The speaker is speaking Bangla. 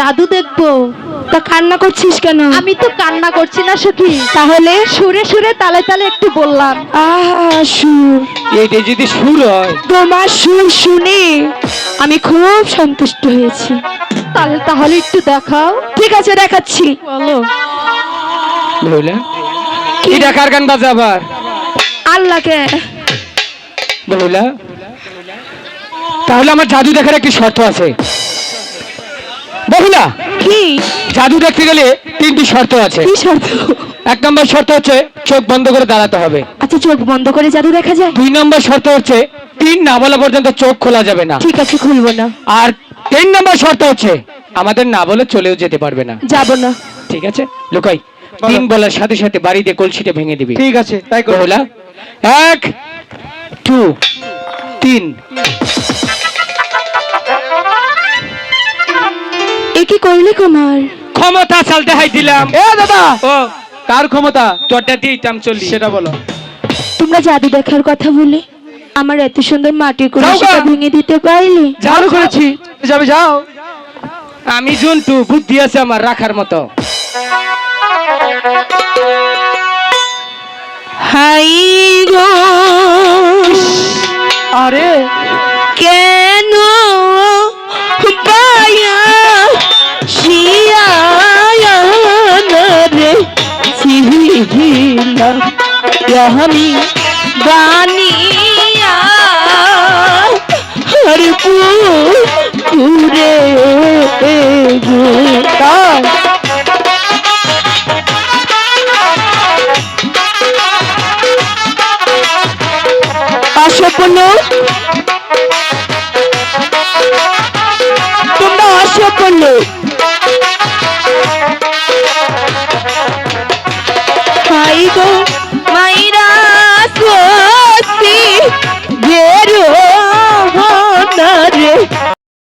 জাদু দেখবো। তা কান্না করছিস কেন? আমি তো কান্না করছি না সখী, তাহলে সুরে সুরে তালে তালে একটু বললাম। আহা সুর, এটা যদি সুর হয়, তোমার সুর শুনে আমি খুব সন্তুষ্ট হয়েছি। তাহলে তাহলে একটু দেখাও। ঠিক আছে, দেখাচ্ছি। বলো। বুঝলে এটা কার গান বাজে আবার? আল্লাহকে। বুঝলা, তাহলে আমার জাদু দেখার একটি শর্ত আছে। বহুলা, কি? জাদু দেখতে গেলে তিনটি শর্ত আছে। কি শর্ত? 1 নম্বর শর্ত হচ্ছে চোখ বন্ধ করে দাঁড়াতে হবে। আচ্ছা, চোখ বন্ধ করে জাদু দেখা যায়? 2 নম্বর শর্ত হচ্ছে 3 না বলা পর্যন্ত চোখ খোলা যাবে না। ঠিক আছে, খুলবো না। আর 3 নম্বর শর্ত হচ্ছে আমাদের না বলে চলেও যেতে পারবে না। যাব না। ঠিক আছে লুকাই, 3 বলার সাথে সাথে বাড়ি দিয়ে কলসিটা ভেঙে দিবি। ঠিক আছে, তাই করো। বহুলা, 1 2 3। এ কি করলি কুমার? ক্ষমতা চালতে হাই দিলাম। এ দাদা, ও কার ক্ষমতা তোরটা দিতাম চলি। সেটা বলো। তোমরা জাদু দেখার কথা বলে আমার এত সুন্দর মাটির কলসিটা যাও গা। ভেঙে দিতে পারলে? জাদু করেছি, যাবে যাও। আমি জন্তু, বুদ্ধি আছে আমার রাখার মতো। হাই গো, আরে কেন পায়া শিয়া রে সিহিলা আমি বানিয়া হর পুরে গো। অসপন, তোমরা অসপন। হাই গো